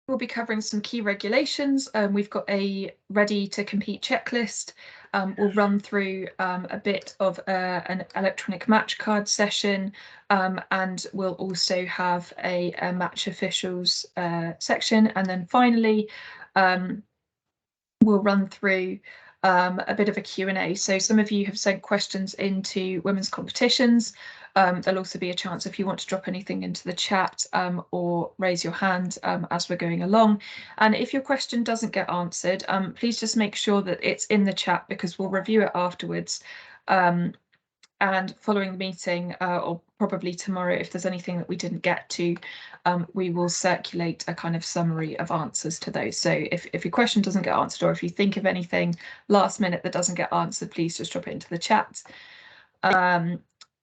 We'll be covering some key regulations. We've got a ready to compete checklist. We'll run through a bit of an electronic match card session, and we'll also have a match officials section. And then finally, we'll run through a bit of a Q&A. So some of you have sent questions into women's competitions. There'll also be a chance if you want to drop anything into the chat or raise your hand as we're going along. And if your question doesn't get answered, please just make sure that it's in the chat, because we'll review it afterwards. And following the meeting, or probably tomorrow, if there's anything that we didn't get to, we will circulate a kind of summary of answers to those. So if your question doesn't get answered, or if you think of anything last minute that doesn't get answered, please just drop it into the chat.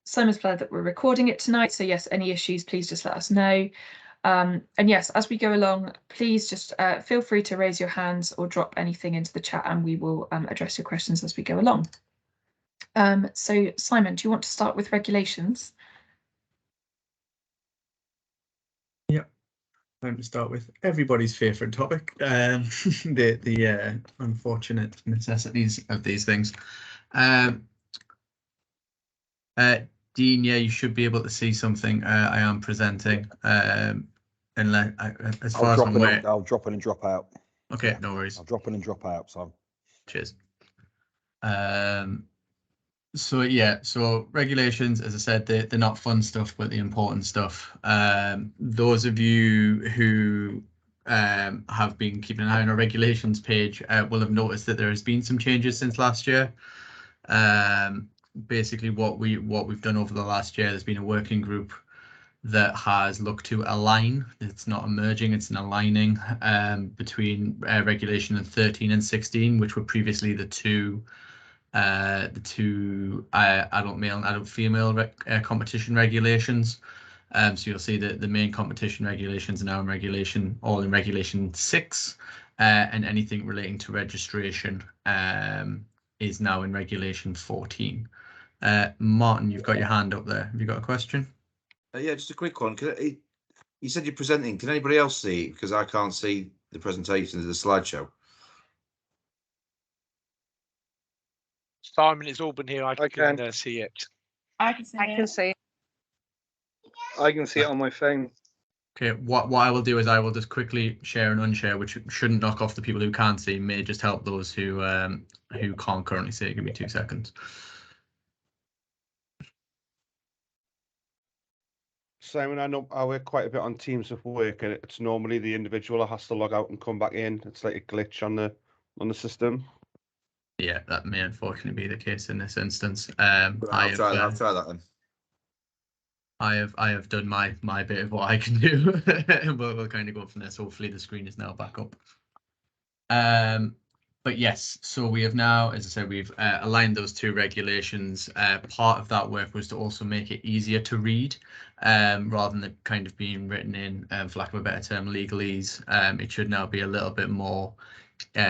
Simon's glad that we're recording it tonight, so yes, any issues, please just let us know. And yes, as we go along, please just feel free to raise your hands or drop anything into the chat, and we will address your questions as we go along. So Simon, do you want to start with regulations? Yep. Time to start with everybody's favourite topic, the unfortunate necessities of these things. Dean, yeah, you should be able to see something. I am presenting, unless as far as I'm aware. I'll drop in and drop out. Okay, yeah. No worries. I'll drop in and drop out. So. Cheers. So yeah, so regulations, as I said, they're not fun stuff, but the important stuff. Those of you who have been keeping an eye on our regulations page will have noticed that there has been some changes since last year. Basically, what we've done over the last year, there's been a working group that has looked to align. It's not a merging, it's an aligning between regulation 13 and 16, which were previously the two adult male and adult female competition regulations. So you'll see that the main competition regulations are now in regulation 6, and anything relating to registration is now in regulation 14. Martin, you've got your hand up there. Have you got a question? Yeah, just a quick one. You said you're presenting. Can anybody else see? Because I can't see the presentation of the slideshow. Simon, it's Auburn here. I can see it. I can see it. I can see it on my phone. Okay, what I will do is I will just quickly share and unshare, which shouldn't knock off the people who can't see, may just help those who can't currently see. Give me 2 seconds. Simon, I work quite a bit on Teams of work, and it's normally the individual that has to log out and come back in. It's like a glitch on the system. Yeah, that may unfortunately be the case in this instance. I'll try that then. I have done my bit of what I can do. we'll kind of go from this. Hopefully the screen is now back up. But yes, so we have now, as I said, we've aligned those two regulations. Part of that work was to also make it easier to read, rather than kind of being written in, for lack of a better term, legalese. It should now be a little bit more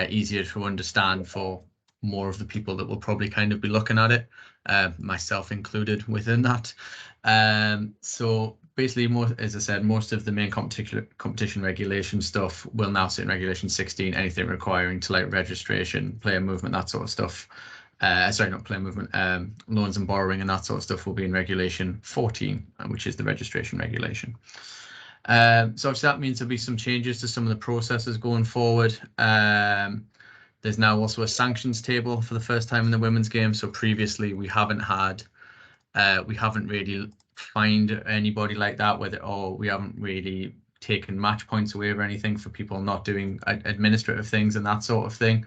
easier to understand for more of the people that will probably kind of be looking at it, myself included within that. So basically, as I said, most of the main competition regulation stuff will now sit in regulation 16. Anything requiring to like registration, player movement, that sort of stuff. Sorry, not player movement, loans and borrowing and that sort of stuff will be in regulation 14, which is the registration regulation. So obviously that means there'll be some changes to some of the processes going forward. There's now also a sanctions table for the first time in the women's game. So previously we haven't really fined anybody like that, we haven't really taken match points away or anything for people not doing administrative things and that sort of thing.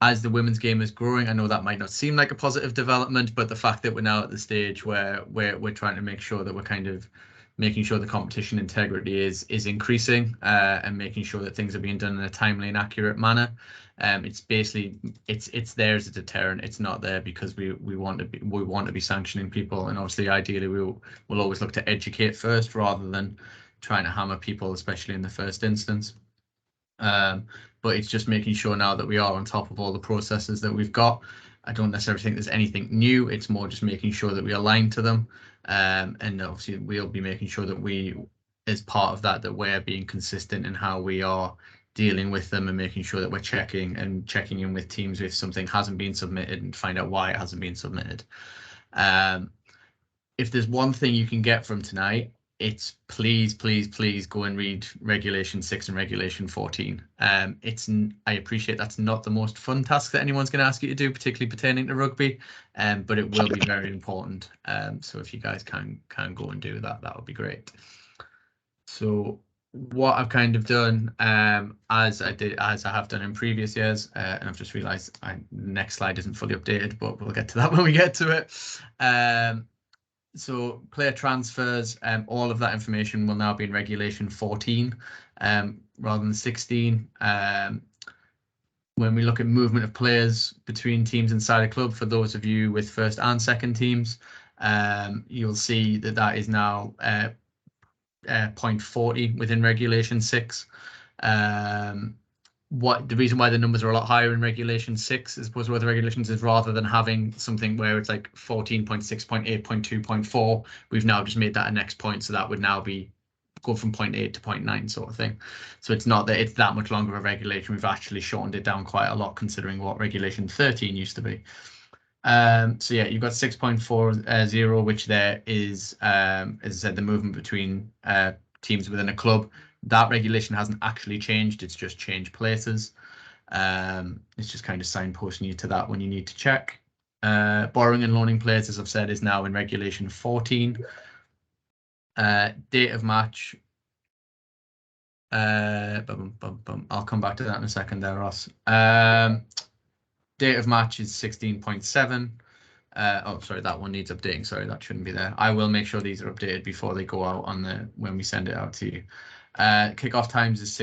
As the women's game is growing, I know that might not seem like a positive development, but the fact that we're now at the stage where we're trying to make sure that we're kind of making sure the competition integrity is increasing, and making sure that things are being done in a timely and accurate manner. It's basically it's there as a deterrent. It's not there because we want to be sanctioning people, and obviously ideally we'll always look to educate first rather than trying to hammer people, especially in the first instance. But it's just making sure now that we are on top of all the processes that we've got. I don't necessarily think there's anything new. It's more just making sure that we align to them, and obviously we'll be making sure that we as part of that, that we're being consistent in how we are dealing with them and making sure that we're checking in with teams if something hasn't been submitted and find out why it hasn't been submitted. If there's one thing you can get from tonight, it's please go and read Regulation 6 and Regulation 14. I appreciate that's not the most fun task that anyone's going to ask you to do, particularly pertaining to rugby, but it will be very important. So if you guys can go and do that, that would be great. So what I've kind of done, as I have done in previous years, and I've just realised the next slide isn't fully updated, but we'll get to that when we get to it. So player transfers, all of that information will now be in Regulation 14 rather than 16. When we look at movement of players between teams inside a club, for those of you with first and second teams, you'll see that that is now 0.40 within Regulation 6. The reason why the numbers are a lot higher in Regulation 6 as opposed to other regulations is rather than having something where it's like 14.6, 0.8, 0.4, we've now just made that a next point, so that would now be go from 0.8 to 0.9 sort of thing. So it's not that it's that much longer of a regulation, we've actually shortened it down quite a lot considering what Regulation 13 used to be. So yeah, you've got 6.40, which there is, as I said, the movement between teams within a club. That regulation hasn't actually changed, it's just changed places. It's just kind of signposting you to that when you need to check. Borrowing and loaning players, as I've said, is now in Regulation 14. Date of match. I'll come back to that in a second there, Ross. Date of match is 16.7. Oh, sorry, that one needs updating. Sorry, that shouldn't be there. I will make sure these are updated before they go out on when we send it out to you. Kickoff times is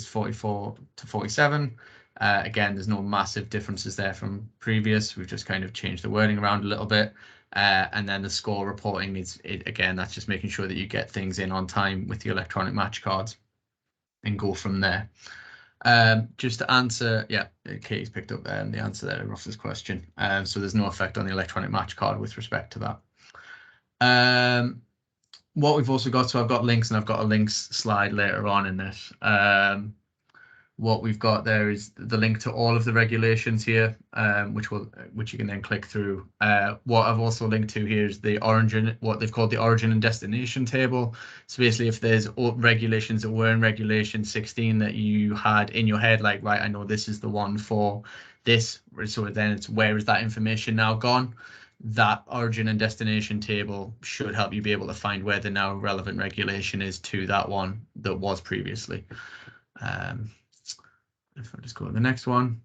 44 to 47. Again, there's no massive differences there from previous. We've just kind of changed the wording around a little bit. And then the score reporting is, again, that's just making sure that you get things in on time with the electronic match cards and go from there. Just to answer, yeah, Katie's picked up the answer there to Ross's question. So there's no effect on the electronic match card with respect to that. What we've also got, so I've got links and I've got a links slide later on in this. What we've got there is the link to all of the regulations here, which you can then click through. What I've also linked to here is the origin, what they've called the origin and destination table. So basically, if there's regulations that were in Regulation 16 that you had in your head, like, right, I know this is the one for this, so then it's where is that information now gone? That origin and destination table should help you be able to find where the now relevant regulation is to that one that was previously. If I just go to the next one.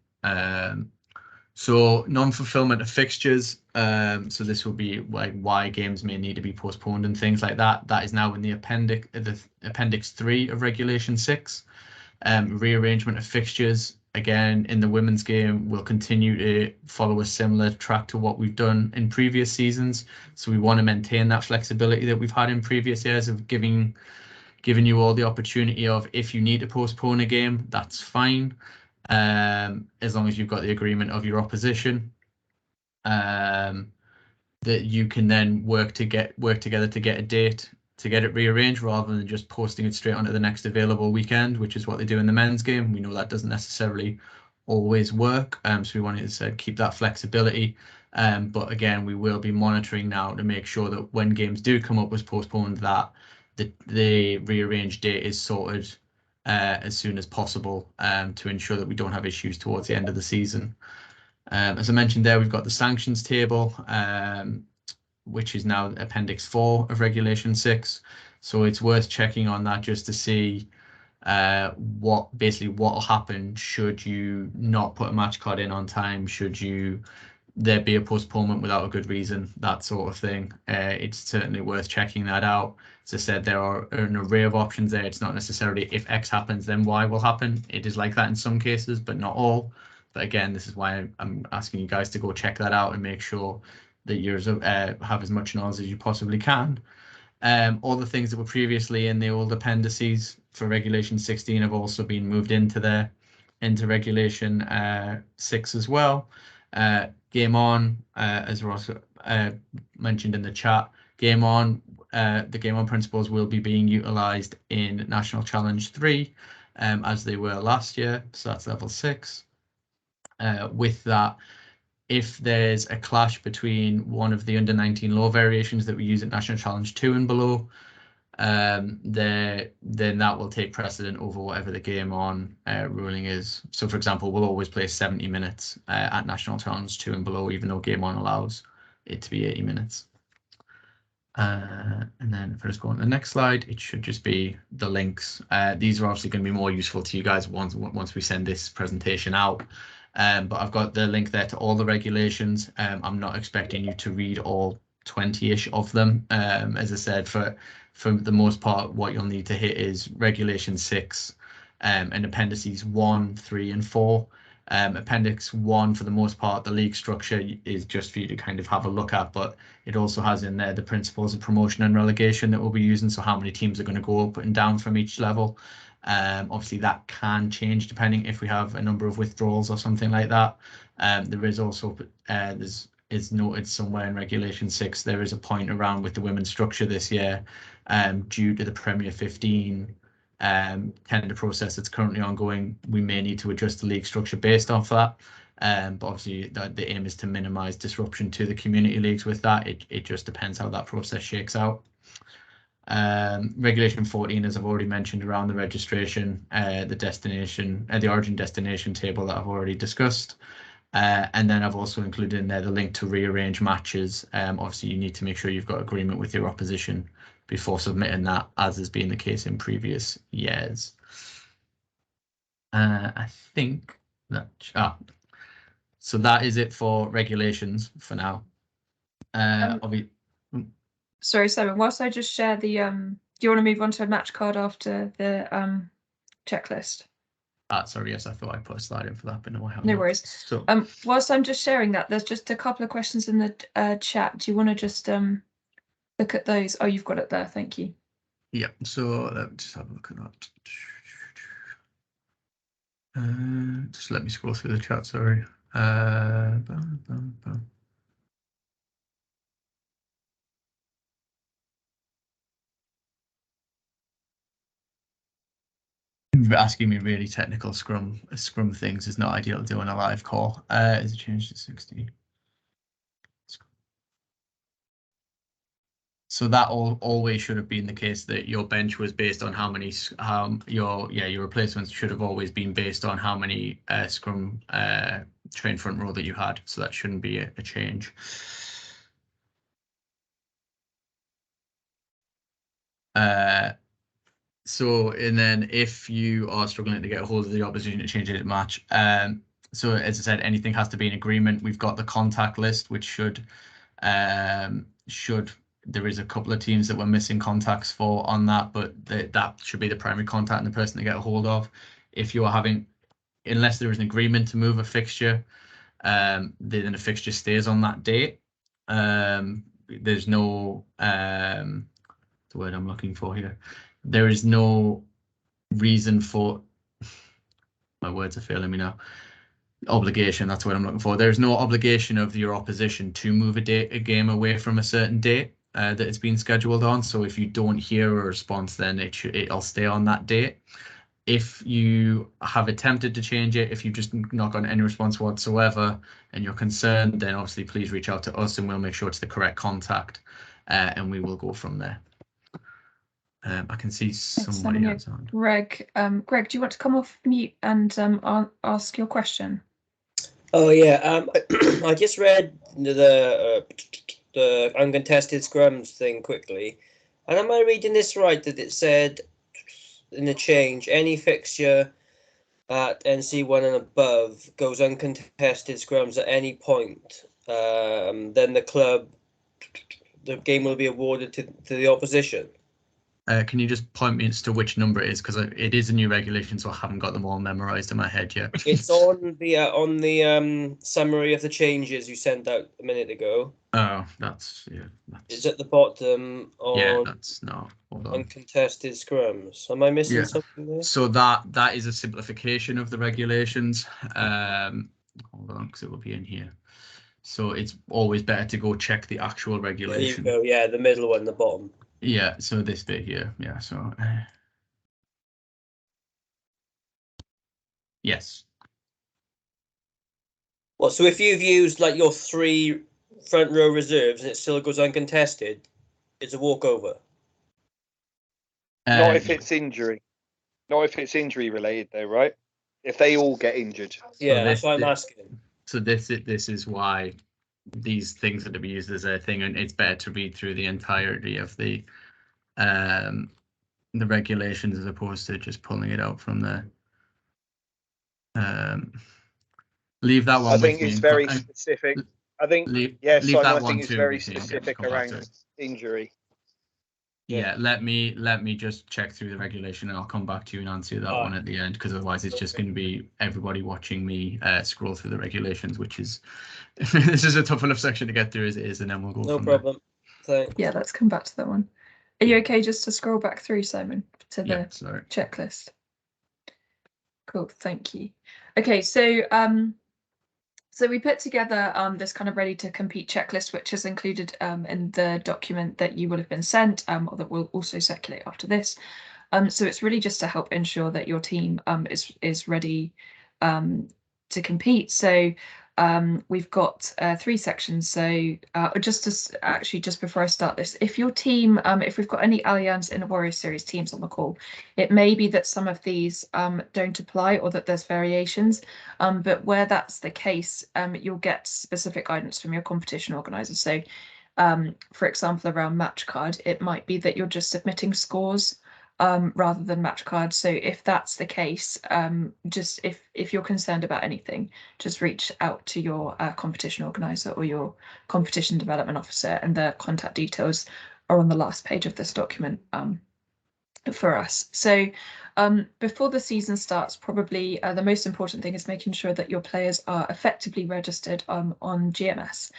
So non-fulfillment of fixtures. So this will be like why games may need to be postponed and things like that. That is now in the appendix 3 of Regulation 6. Rearrangement of fixtures. Again, in the women's game, we'll continue to follow a similar track to what we've done in previous seasons. So we want to maintain that flexibility that we've had in previous years of giving you all the opportunity of, if you need to postpone a game, that's fine, as long as you've got the agreement of your opposition, that you can then work together to get a date to get it rearranged rather than just posting it straight onto the next available weekend, which is what they do in the men's game. We know that doesn't necessarily always work, so we wanted to keep that flexibility. But again, we will be monitoring now to make sure that when games do come up as postponed, that the rearranged date is sorted as soon as possible, to ensure that we don't have issues towards the end of the season. As I mentioned there, we've got the sanctions table, which is now Appendix 4 of Regulation 6. So it's worth checking on that just to see what will happen should you not put a match card in on time, should there be a postponement without a good reason, that sort of thing. It's certainly worth checking that out. As I said, there are an array of options there. It's not necessarily if X happens, then Y will happen. It is like that in some cases, but not all. But again, this is why I'm asking you guys to go check that out and make sure that you have as much knowledge as you possibly can. All the things that were previously in the old appendices for Regulation 16 have also been moved into Regulation 6 as well. Game on, as Ross mentioned in the chat, game on, the Game On principles will be being utilised in National Challenge 3 as they were last year. So that's level 6. With that, if there's a clash between one of the under 19 law variations that we use at National Challenge 2 and below, then that will take precedent over whatever the Game On ruling is. So, for example, we'll always play 70 minutes at National Challenge 2 and below, even though Game On allows it to be 80 minutes. And then if I just go on to the next slide, it should just be the links. These are obviously going to be more useful to you guys once we send this presentation out. But I've got the link there to all the regulations. I'm not expecting you to read all 20-ish of them. As I said, for the most part, what you'll need to hit is Regulation 6 and Appendices 1, 3, and 4. Appendix 1, for the most part, the league structure is just for you to kind of have a look at, but it also has in there the principles of promotion and relegation that we'll be using, so how many teams are going to go up and down from each level. Obviously that can change depending if we have a number of withdrawals or something like that. There is also it's noted somewhere in Regulation 6 there is a point around with the women's structure this year, due to the Premier 15 tender process that's currently ongoing. We may need to adjust the league structure based off that, but obviously the aim is to minimise disruption to the community leagues with that. It just depends how that process shakes out. Regulation 14, as I've already mentioned, around the registration, the destination, the origin destination table that I've already discussed. And then I've also included in there the link to rearrange matches. Obviously, you need to make sure you've got agreement with your opposition before submitting that, as has been the case in previous years. I think that, so that is it for regulations for now. Sorry, Simon, whilst I just share the, do you want to move on to a match card after the checklist? Sorry, yes, I thought I put a slide in for that, but no, I haven't. No worries. So, whilst I'm just sharing that, there's just a couple of questions in the chat. Do you want to just look at those? Oh, you've got it there. Thank you. yeah, so let me just have a look at that. Just let me scroll through the chat, sorry. Asking me really technical scrum things is not ideal to do on a live call. Is it changed to 60? So that always should have been the case, that your bench was based on how many your replacements should have always been based on how many scrum train front row that you had. So that shouldn't be a change. So, and then if you are struggling to get a hold of the opposition to change it at match, so as I said, anything has to be in agreement. We've got the contact list, which should there is a couple of teams that we're missing contacts for on that, but that should be the primary contact and the person to get a hold of. If you are having, unless there is an agreement to move a fixture, then the fixture stays on that date. There's no the word I'm looking for here. There is no reason for, my words are failing me now. Obligation, that's what I'm looking for. There's no obligation of your opposition to move a game away from a certain date that it's been scheduled on. So if you don't hear a response, then it'll stay on that date. If you have attempted to change it, if you just not got any response whatsoever and you're concerned, then obviously please reach out to us and we'll make sure it's the correct contact, and we will go from there. I can see somebody else on. Greg, do you want to come off mute and ask your question? Oh yeah, I just read the uncontested scrums thing quickly, and am I reading this right that it said in the change any fixture at NC1 and above goes uncontested scrums at any point, then the game will be awarded to the opposition? Can you just point me as to which number it is, because it is a new regulation, so I haven't got them all memorized in my head yet. It's on the summary of the changes you sent out a minute ago. Oh, that's It's at the bottom. That's no. Hold on. Uncontested scrums. Am I missing something there? So that is a simplification of the regulations. Hold on, because it will be in here. So it's always better to go check the actual regulation. There you go. Yeah, the middle one, the bottom. Yeah, so this bit here, yeah, so yes. Well, so if you've used like your 3 front row reserves and it still goes uncontested, it's a walkover. Not if it's injury. Not if it's injury related, though, right? If they all get injured. Yeah, that's why I'm asking. So this is why these things are to be used as a thing, and it's better to read through the entirety of the regulations as opposed to just pulling it out from the. Leave that one. I think it's very specific. I think leave Simon, that I one think it's too, very specific around injury. Yeah, let me just check through the regulation and I'll come back to you and answer that one at the end, because otherwise it's just going to be everybody watching me scroll through the regulations, which is this is a tough enough section to get through as it is, and then we'll go No from problem. Thanks. Yeah, let's come back to that one. Are you okay just to scroll back through, Simon, to the sorry. checklist? Cool, thank you. Okay, so so we put together this kind of ready to compete checklist, which is included in the document that you will have been sent, or that will also circulate after this. So it's really just to help ensure that your team is ready to compete. So we've got 3 sections. So just before I start this, if your team, if we've got any Allianz Inner Warrior Series teams on the call, it may be that some of these don't apply or that there's variations. But where that's the case, you'll get specific guidance from your competition organizer. So for example, around match card, it might be that you're just submitting scores rather than match cards. So if that's the case, just if you're concerned about anything, just reach out to your competition organizer or your competition development officer, and the contact details are on the last page of this document for us. So before the season starts, probably the most important thing is making sure that your players are effectively registered on GMS.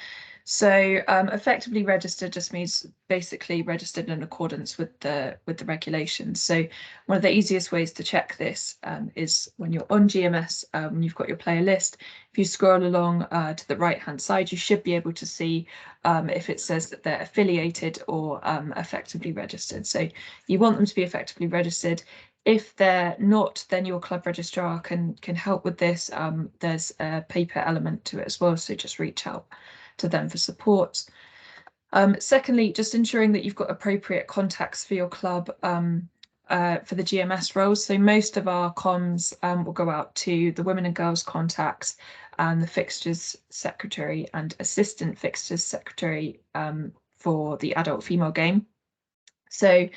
So effectively registered just means basically registered in accordance with the regulations. So one of the easiest ways to check this is when you're on GMS, when you've got your player list. If you scroll along to the right hand side, you should be able to see if it says that they're affiliated or effectively registered. So you want them to be effectively registered. If they're not, then your club registrar can help with this. There's a paper element to it as well, so just reach out to them for support. Secondly, just ensuring that you've got appropriate contacts for your club for the GMS roles. So most of our comms will go out to the women and girls contacts and the fixtures secretary and assistant fixtures secretary for the adult female game. So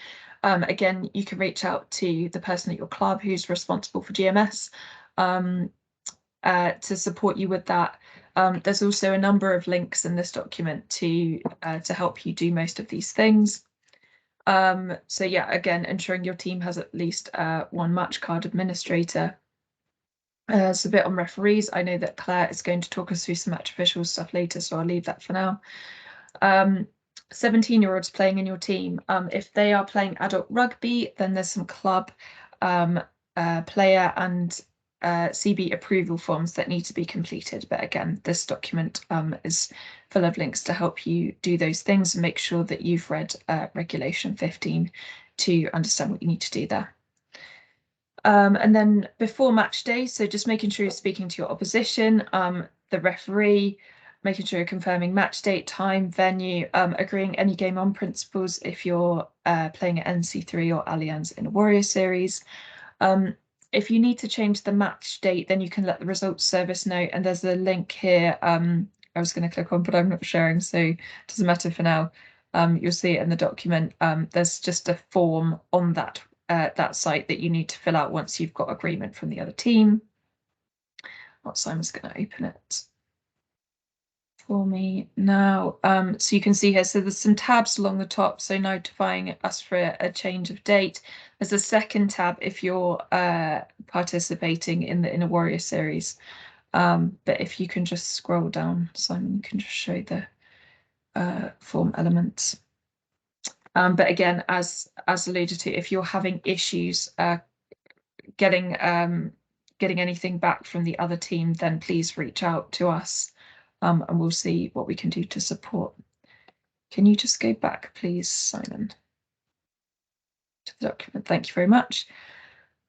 again, you can reach out to the person at your club who's responsible for GMS to support you with that. There's also a number of links in this document to help you do most of these things. So yeah, again, ensuring your team has at least one match card administrator. So a bit on referees. I know that Claire is going to talk us through some match official stuff later, so I'll leave that for now. 17-year-olds playing in your team. If they are playing adult rugby, then there's some club player and CB approval forms that need to be completed. But again, this document is full of links to help you do those things and make sure that you've read Regulation 15 to understand what you need to do there. And then before match day, so just making sure you're speaking to your opposition, the referee, making sure you're confirming match date, time, venue, agreeing any game on principles if you're playing at NC3 or Allianz Inner Warrior Series. If you need to change the match date, then you can let the results service know. And there's a link here I was going to click on, but I'm not sharing, so it doesn't matter for now. You'll see it in the document. There's just a form on that site that you need to fill out once you've got agreement from the other team. Simon's going to open it for me now. So you can see here, so there's some tabs along the top, so notifying us for a change of date. There's a second tab if you're participating in the Inner Warrior Series. But if you can just scroll down, Simon, you can just show the form elements. But again, as alluded to, if you're having issues getting anything back from the other team, then please reach out to us and we'll see what we can do to support. Can you just go back, please, Simon? to the document. Thank you very much.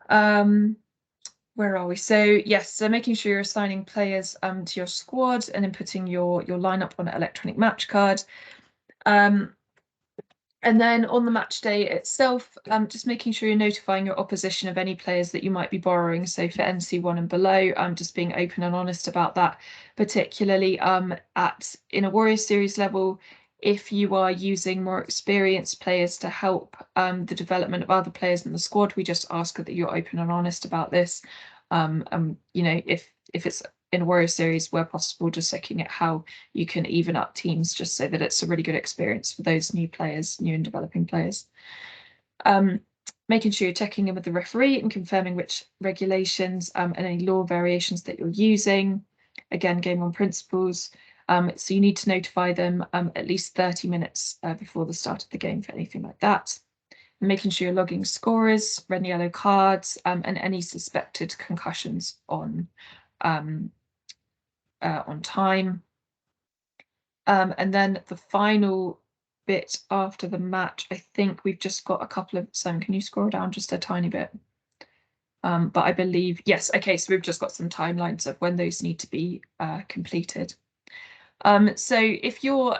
Where are we? So yes, so making sure you're assigning players to your squad and inputting your lineup on an electronic match card. And then on the match day itself, just making sure you're notifying your opposition of any players that you might be borrowing. So for NC1 and below, just being open and honest about that, particularly in a Warrior Series level, if you are using more experienced players to help the development of other players in the squad, we just ask that you're open and honest about this. You know, if it's in a Warrior Series where possible, just looking at how you can even up teams just so that it's a really good experience for those new players, new and developing players. Making sure you're checking in with the referee and confirming which regulations and any law variations that you're using. Again, game on principles. So you need to notify them at least 30 minutes before the start of the game for anything like that. And making sure you're logging scorers, red and yellow cards, and any suspected concussions on time. And then the final bit after the match, I think we've just got a couple of, Simon, can you scroll down just a tiny bit? But I believe, yes, okay, so we've just got some timelines of when those need to be completed. So if you're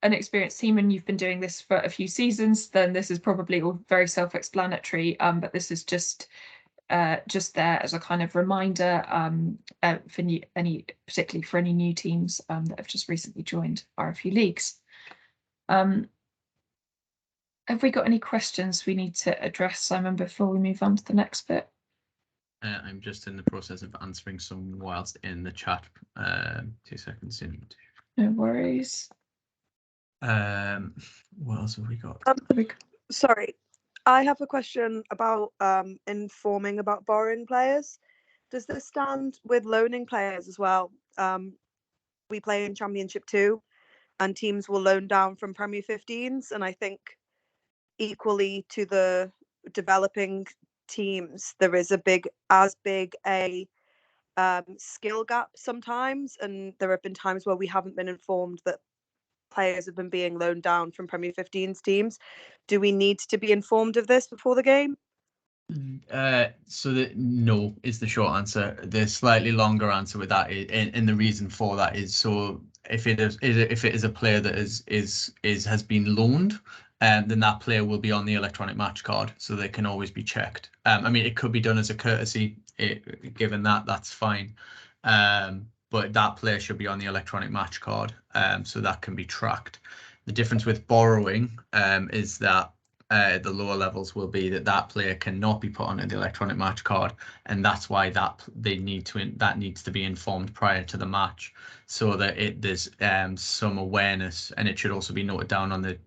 an experienced team and you've been doing this for a few seasons, then this is probably all very self-explanatory, but this is just there as a kind of reminder for particularly for any new teams that have just recently joined RFU leagues. Have we got any questions we need to address, Simon, before we move on to the next bit? I'm just in the process of answering some whilst in the chat. 2 seconds in. No worries. What else have we got? Sorry, I have a question about informing about borrowing players. Does this stand with loaning players as well? We play in Championship 2 and teams will loan down from Premier 15s, and I think equally to the developing teams there is as big a skill gap sometimes, and there have been times where we haven't been informed that players have been being loaned down from Premier 15s teams. Do we need to be informed of this before the game? So no is the short answer. The slightly longer answer with that is, and the reason for that is, so if it is a player that has been loaned, then that player will be on the electronic match card, so they can always be checked. I mean, it could be done as a courtesy, given that's fine. But that player should be on the electronic match card, so that can be tracked. The difference with borrowing is that the lower levels will be that player cannot be put on the electronic match card, and that's why that needs to be informed prior to the match, so that there's some awareness, and it should also be noted down on the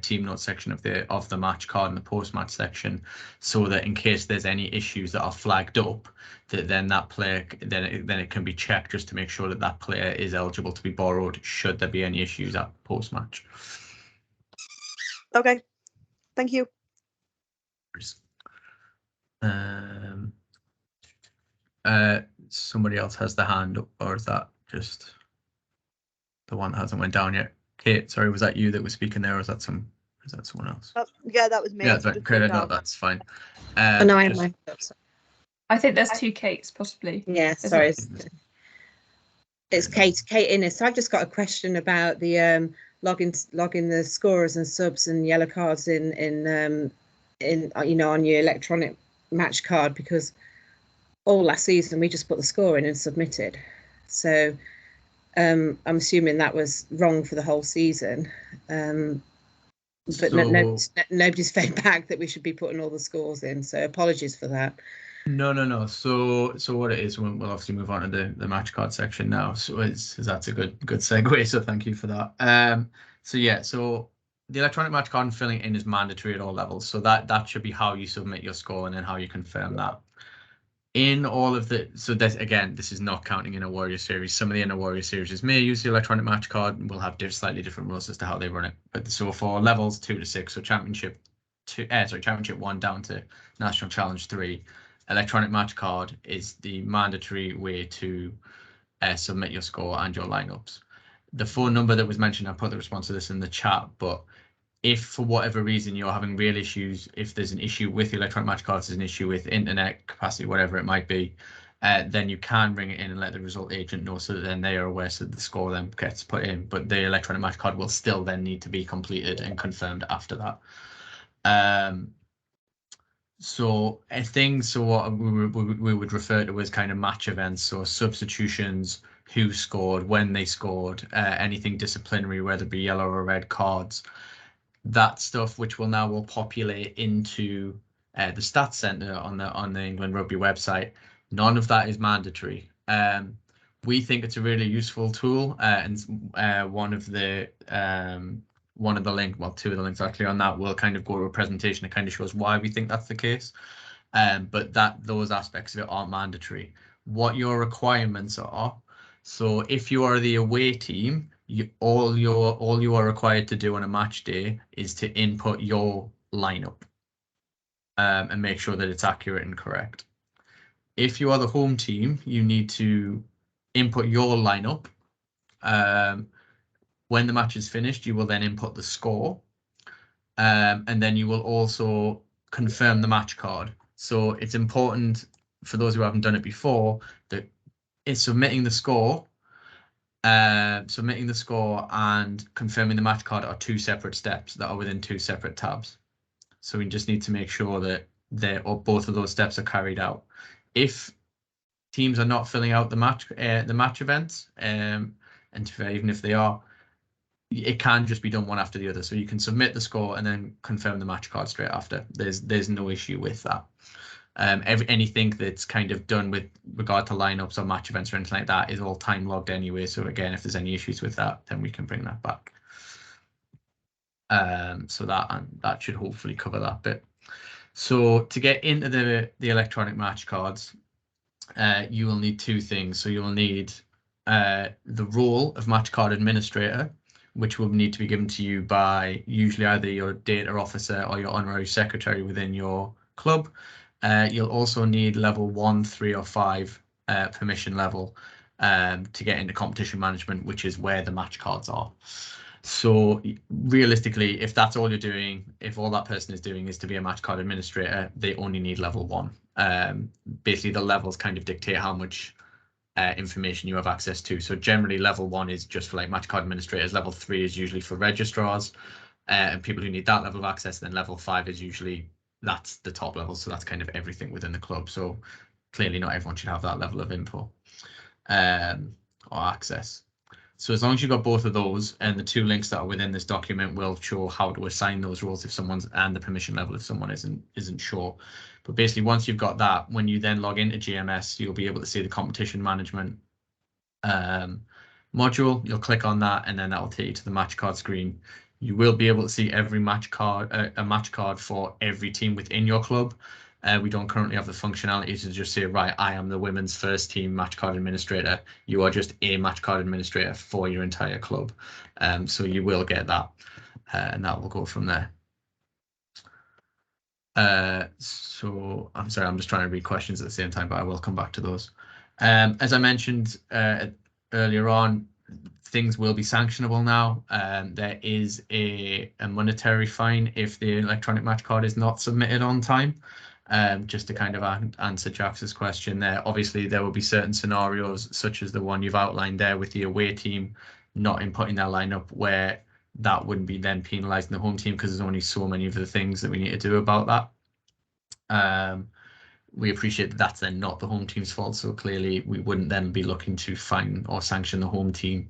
team note section of the match card and the post-match section, so that in case there's any issues that are flagged up, then that player then it can be checked just to make sure that player is eligible to be borrowed should there be any issues at post-match. Okay, thank you. Somebody else has the hand up, or is that just the one that hasn't went down yet? Kate, sorry, was that you that was speaking there, or is that someone else? Yeah, that was me. Yeah, that's fine. No, I am. I think there's two Kates, possibly. Yeah, sorry. It's Kate Innes. So I've just got a question about the logging the scorers and subs and yellow cards in on your electronic match card, because all last season we just put the score in and submitted. So I'm assuming that was wrong for the whole season. But nobody's fed back that we should be putting all the scores in. So apologies for that. No. So what it is, we'll obviously move on to the match card section now. So that's a good segue. So thank you for that. So the electronic match card and filling in is mandatory at all levels. So that should be how you submit your score and then how you confirm that. In all of this is not counting in a Warrior Series. Some of the inner Warrior Series may use the electronic match card and will have slightly different rules as to how they run it. But so for levels 2 to 6, so Championship 1 down to National Challenge 3, electronic match card is the mandatory way to submit your score and your lineups. The phone number that was mentioned, I put the response to this in the chat, but if for whatever reason you're having real issues, if there's an issue with the electronic match cards, there's an issue with internet capacity, whatever it might be, then you can bring it in and let the result agent know, so that then they are aware, so that the score then gets put in. But the electronic match card will still then need to be completed and confirmed after that. So what we would refer to as kind of match events, so substitutions, who scored, when they scored, anything disciplinary, whether it be yellow or red cards, that stuff, which will populate into the stats center on the England Rugby website. None of that is mandatory. We think it's a really useful tool, and one of the link, well, two of the links actually on that will kind of go to a presentation that kind of shows why we think that's the case. But those aspects of it aren't mandatory. What your requirements are, so if you are the away team, all you are required to do on a match day is to input your lineup and make sure that it's accurate and correct. If you are the home team, you need to input your lineup. When the match is finished, you will then input the score, and then you will also confirm the match card. So it's important for those who haven't done it before that it's submitting the score and confirming the match card are two separate steps that are within two separate tabs. So we just need to make sure that both of those steps are carried out. If teams are not filling out the match events, and even if they are, it can just be done one after the other. So you can submit the score and then confirm the match card straight after. There's no issue with that. Anything that's kind of done with regard to lineups or match events or anything like that is all time logged anyway. So again, if there's any issues with that, then we can bring that back. So that should hopefully cover that bit. So to get into the electronic match cards, you will need two things. So you will need the role of match card administrator, which will need to be given to you by usually either your data officer or your honorary secretary within your club. You'll also need level 1, 3, or 5 permission level to get into competition management, which is where the match cards are. So realistically, if that's all you're doing, if all that person is doing is to be a match card administrator, they only need level 1. Basically, the levels kind of dictate how much information you have access to. So generally, level 1 is just for like match card administrators. Level 3 is usually for registrars and people who need that level of access. Then level 5 is usually, that's the top level. So that's kind of everything within the club. So clearly not everyone should have that level of info or access. So as long as you've got both of those, and the two links that are within this document will show how to assign those roles if someone's, and the permission level if someone isn't sure. But basically, once you've got that, when you then log into GMS, you'll be able to see the competition management module. You'll click on that, and then that will take you to the match card screen. You will be able to see every match card, a match card for every team within your club. We don't currently have the functionality to just say, right, I am the women's first team match card administrator. You are just a match card administrator for your entire club. So you will get that, and that will go from there. So I'm sorry, I'm just trying to read questions at the same time, but I will come back to those. As I mentioned earlier on, things will be sanctionable now. There is a monetary fine if the electronic match card is not submitted on time. Just to kind of answer Jax's question there, obviously there will be certain scenarios such as the one you've outlined there with the away team not inputting their lineup, where that wouldn't be then penalising the home team because there's only so many of the things that we need to do about that. We appreciate that that's then not the home team's fault, so clearly we wouldn't then be looking to fine or sanction the home team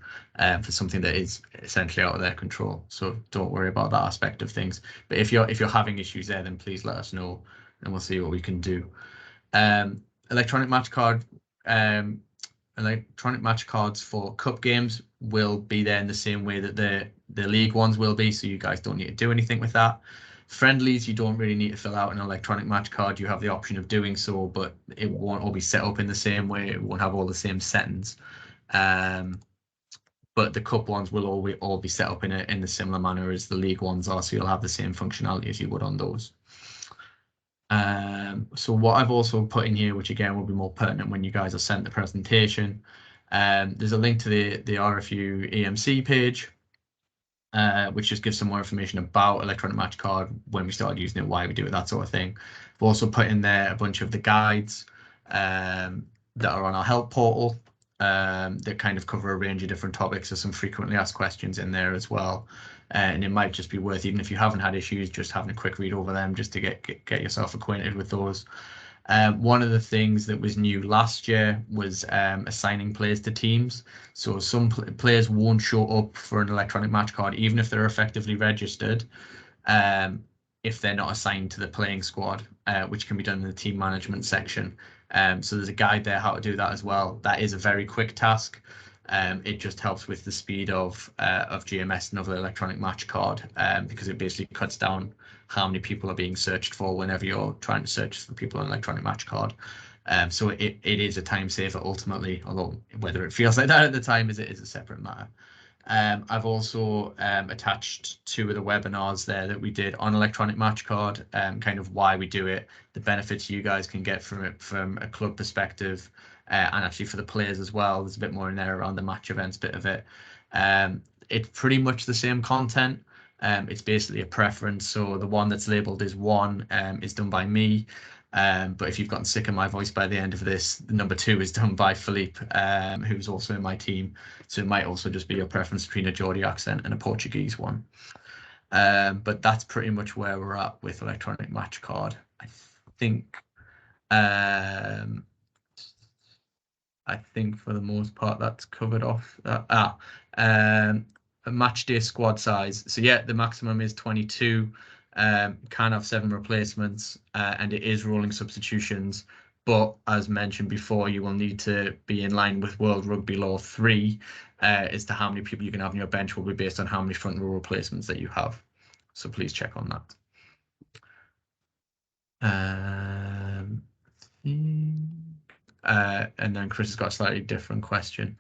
for something that is essentially out of their control. So don't worry about that aspect of things. But if you're having issues there, then please let us know, and we'll see what we can do. Electronic match cards for cup games will be there in the same way that the league ones will be, so you guys don't need to do anything with that. Friendlies, you don't really need to fill out an electronic match card. You have the option of doing so, but it won't all be set up in the same way. It won't have all the same settings. But the cup ones will all be set up in a similar manner as the league ones are, so you'll have the same functionality as you would on those. So what I've also put in here, which again will be more pertinent when you guys are sent the presentation, there's a link to the RFU EMC page. which just gives some more information about electronic match card, when we started using it, why we do it, that sort of thing. We've also put in there a bunch of the guides that are on our help portal that kind of cover a range of different topics. There's some frequently asked questions in there as well. And it might just be worth, even if you haven't had issues, just having a quick read over them just to get yourself acquainted with those. One of the things that was new last year was assigning players to teams. So some players won't show up for an electronic match card, even if they're effectively registered, if they're not assigned to the playing squad, which can be done in the team management section. So there's a guide there how to do that as well. That is a very quick task. It just helps with the speed of GMS and of the electronic match card, because it basically cuts down how many people are being searched for whenever you're trying to search for people on electronic match card. So it is a time saver ultimately, although whether it feels like that at the time is a separate matter. I've also attached 2 of the webinars there that we did on electronic match card, kind of why we do it, the benefits you guys can get from it from a club perspective, and actually for the players as well. There's a bit more in there around the match events bit of it. It's pretty much the same content. It's basically a preference. So the one that's labeled as 1 is done by me. But if you've gotten sick of my voice by the end of this, the number 2 is done by Philippe, who's also in my team. So it might also just be your preference between a Geordie accent and a Portuguese one. But that's pretty much where we're at with electronic match card. I think for the most part that's covered off. A match day squad size. So yeah, the maximum is 22. Can have 7 replacements, and it is rolling substitutions. But as mentioned before, you will need to be in line with World Rugby Law 3 as to how many people you can have on your bench will be based on how many front row replacements that you have. So please check on that. And then Chris has got a slightly different question.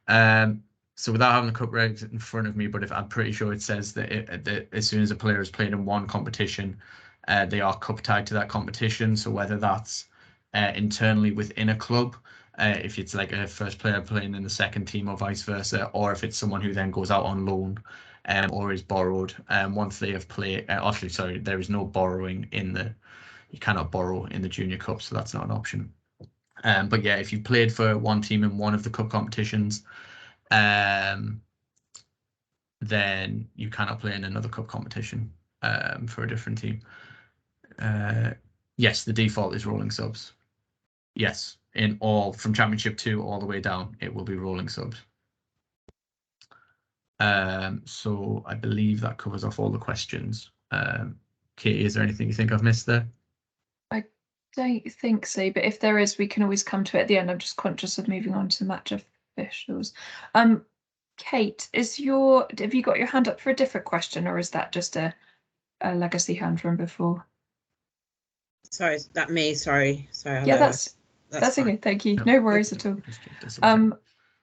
So without having the cup regs in front of me, but if I'm pretty sure it says that, that as soon as a player has played in one competition, they are cup tied to that competition. So whether that's internally within a club, if it's like a first player playing in the second team or vice versa, or if it's someone who then goes out on loan or is borrowed once they have played. Actually, sorry, there is no borrowing in the. You cannot borrow in the junior cup, so that's not an option. But yeah, if you've played for one team in one of the cup competitions, then you cannot play in another cup competition for a different team. Yes, the default is rolling subs. Yes, in all from Championship 2 all the way down, it will be rolling subs. So I believe that covers off all the questions. Katie, is there anything you think I've missed there? I don't think so, but if there is, we can always come to it at the end. I'm just conscious of moving on to match officials. Kate, have you got your hand up for a different question, or is that just a legacy hand from before? Sorry, is that me? Sorry. Yeah, that's okay. Thank you. No worries at all.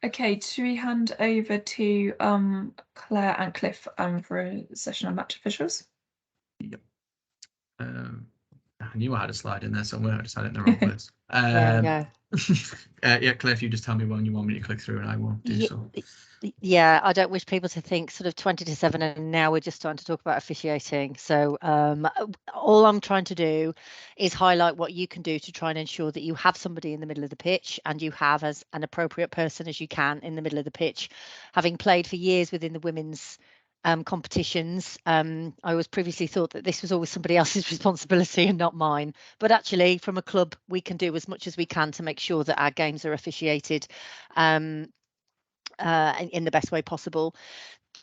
Okay, should we hand over to Claire and Cliff for a session on match officials? Yep. I knew I had a slide in there somewhere. I just had it in the wrong place. Yeah, Claire, if you just tell me when you want me to click through, and I will do so. Yeah, I don't wish people to think sort of 20 to 7 and now we're just starting to talk about officiating. So all I'm trying to do is highlight what you can do to try and ensure that you have somebody in the middle of the pitch, and you have as an appropriate person as you can in the middle of the pitch. Having played for years within the women's competitions, I was previously thought that this was always somebody else's responsibility and not mine, but actually from a club we can do as much as we can to make sure that our games are officiated in the best way possible.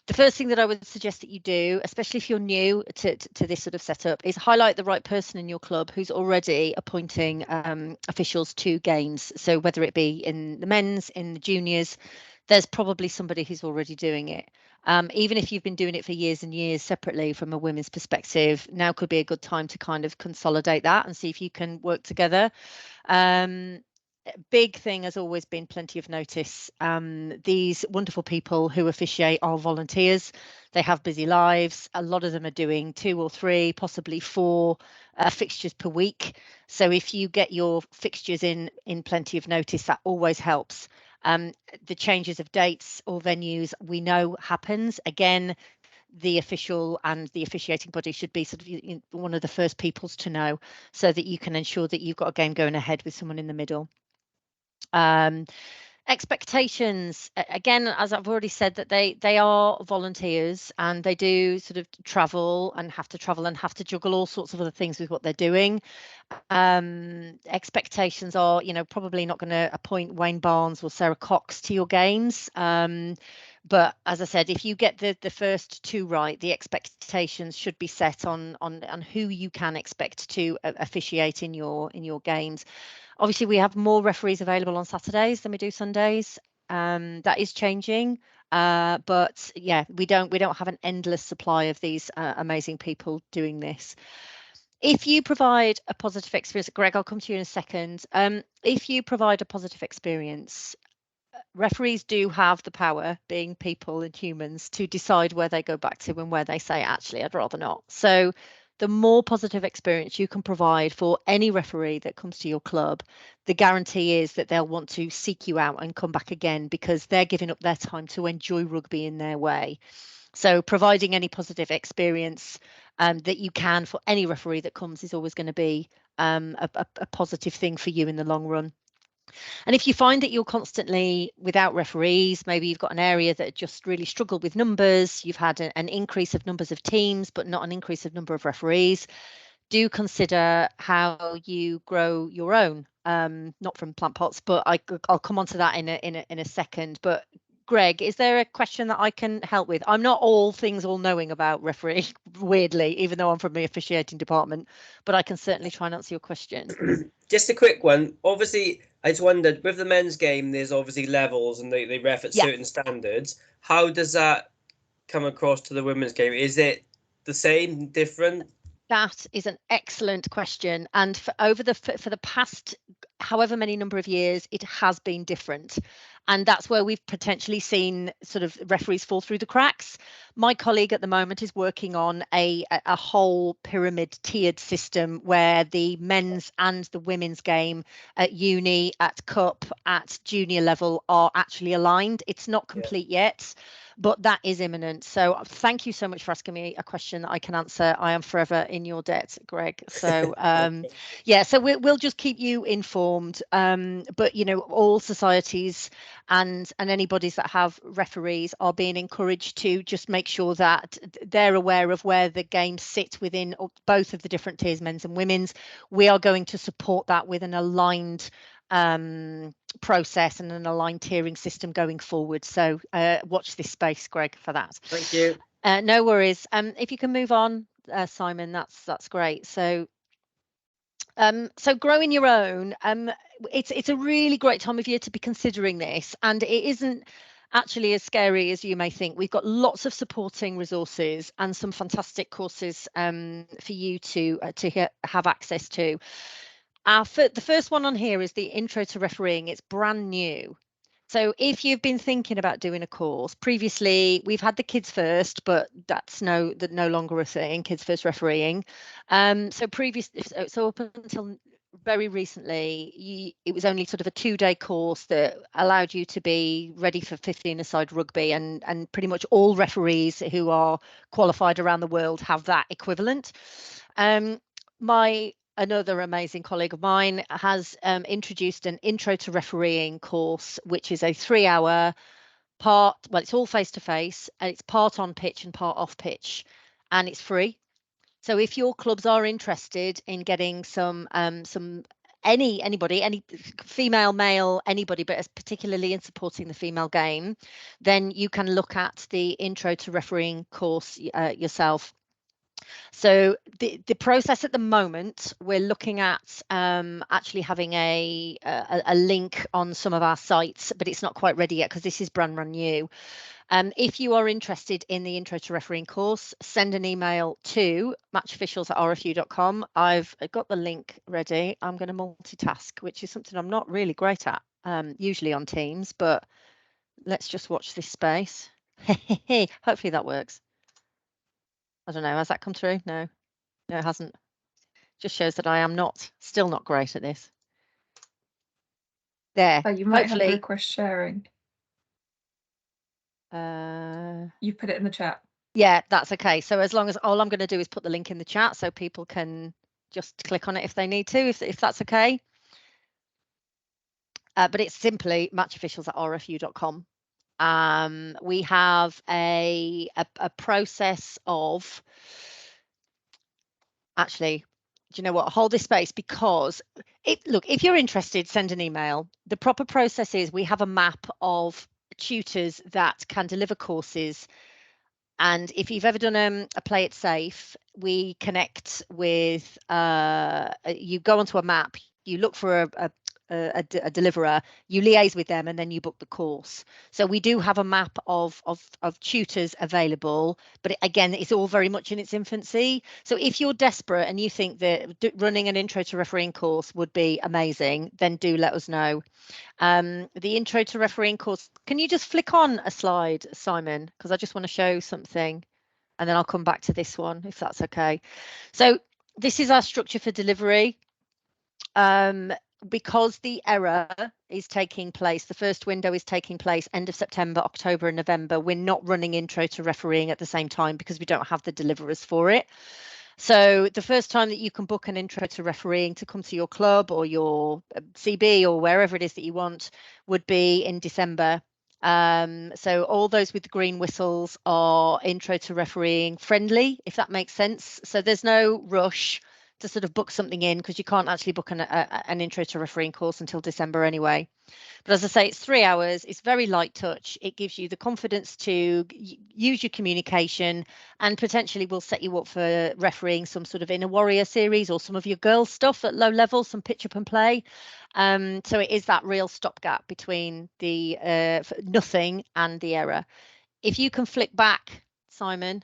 The first thing that I would suggest that you do, especially if you're new to this sort of setup, is highlight the right person in your club who's already appointing officials to games. So whether it be in the men's, in the juniors, there's probably somebody who's already doing it. Even if you've been doing it for years and years separately from a women's perspective, now could be a good time to kind of consolidate that and see if you can work together. Big thing has always been plenty of notice. These wonderful people who officiate are volunteers. They have busy lives. A lot of them are doing 2 or 3, possibly 4 fixtures per week. So if you get your fixtures in plenty of notice, that always helps. The changes of dates or venues we know happens. Again, the official and the officiating body should be sort of one of the first peoples to know, so that you can ensure that you've got a game going ahead with someone in the middle. Expectations, again, as I've already said, that they are volunteers and they do sort of travel and have to juggle all sorts of other things with what they're doing. Expectations are, probably not going to appoint Wayne Barnes or Sarah Cox to your games. But as I said, if you get the first two right, the expectations should be set on who you can expect to officiate in your games. Obviously, we have more referees available on Saturdays than we do Sundays. That is changing, but yeah, we don't have an endless supply of these amazing people doing this. If you provide a positive experience, Greg, I'll come to you in a second. If you provide a positive experience, referees do have the power, being people and humans, to decide where they go back to and where they say, actually, I'd rather not. So the more positive experience you can provide for any referee that comes to your club, the guarantee is that they'll want to seek you out and come back again, because they're giving up their time to enjoy rugby in their way. So providing any positive experience that you can for any referee that comes is always going to be a positive thing for you in the long run. And if you find that you're constantly without referees, maybe you've got an area that just really struggled with numbers, you've had an increase of numbers of teams, but not an increase of number of referees, do consider how you grow your own, not from plant pots, but I'll come on to that in a second. But Greg, is there a question that I can help with? I'm not all knowing about refereeing, weirdly, even though I'm from the officiating department, but I can certainly try and answer your question. Just a quick one. Obviously, I just wondered, with the men's game, there's obviously levels and they ref at certain standards. How does that come across to the women's game? Is it the same, different? That is an excellent question. And for the past however many number of years, it has been different. And that's where we've potentially seen sort of referees fall through the cracks. My colleague at the moment is working on a whole pyramid tiered system where the men's and the women's game at uni, at cup, at junior level are actually aligned. It's not complete yet, but that is imminent. So thank you so much for asking me a question that I can answer. I am forever in your debt, Greg. So yeah, so we'll just keep you informed. But all societies and any bodies that have referees are being encouraged to just make sure that they're aware of where the games sit within both of the different tiers, men's and women's. We are going to support that with an aligned process and an aligned tiering system going forward. So watch this space, Greg, for that. Thank you. No worries. If you can move on, Simon, that's great. So growing your own, it's a really great time of year to be considering this, and it isn't actually as scary as you may think. We've got lots of supporting resources and some fantastic courses for you to have access to. The first one on here is the Intro to Refereeing. It's brand new. So if you've been thinking about doing a course, previously we've had the Kids First, but that's no longer a thing, Kids First Refereeing. So up until very recently, it was only sort of a 2-day course that allowed you to be ready for 15-a-side rugby, and pretty much all referees who are qualified around the world have that equivalent. Another amazing colleague of mine has introduced an Intro to Refereeing course, which is a 3-hour part. Well, it's all face-to-face, and it's part on pitch and part off pitch, and it's free. So if your clubs are interested in getting anybody, any female, male, anybody, but particularly in supporting the female game, then you can look at the Intro to Refereeing course yourself. So the process at the moment, we're looking at actually having a link on some of our sites, but it's not quite ready yet because this is brand new. If you are interested in the Intro to Refereeing course, send an email to matchofficials@rfu.com. I've got the link ready. I'm going to multitask, which is something I'm not really great at usually on Teams, but let's just watch this space. Hopefully that works. I don't know, has that come through? No, it hasn't. Just shows that I am still not great at this. There. You might have request sharing. You put it in the chat. Yeah, that's okay. So as long as all I'm going to do is put the link in the chat so people can just click on it if they need to, if that's okay. But it's simply matchofficials@rfu.com. We have a process of, actually, do you know what, hold this space, because look, if you're interested, send an email. The proper process is we have a map of tutors that can deliver courses, and if you've ever done a Play It Safe, we connect with, you go onto a map, you look for a deliverer, you liaise with them, and then you book the course. So we do have a map of tutors available, but again, it's all very much in its infancy. So if you're desperate and you think that running an Intro to Refereeing course would be amazing, then do let us know. The Intro to Refereeing course, can you just flick on a slide, Simon, because I just want to show something, and then I'll come back to this one if that's okay. So this is our structure for delivery. Because the error is taking place, the first window is taking place end of September, October and November, we're not running Intro to Refereeing at the same time because we don't have the deliverers for it. So the first time that you can book an Intro to Refereeing to come to your club or your CB or wherever it is that you want would be in December. So all those with the green whistles are Intro to Refereeing friendly, if that makes sense. So there's no rush to sort of book something in, because you can't actually book an Intro to Refereeing course until December anyway. But as I say, it's 3 hours. It's very light touch. It gives you the confidence to use your communication, and potentially will set you up for refereeing some sort of Inner Warrior series or some of your girls stuff at low level, some pitch up and play. So it is that real stopgap between the nothing and the error. If you can flick back, Simon,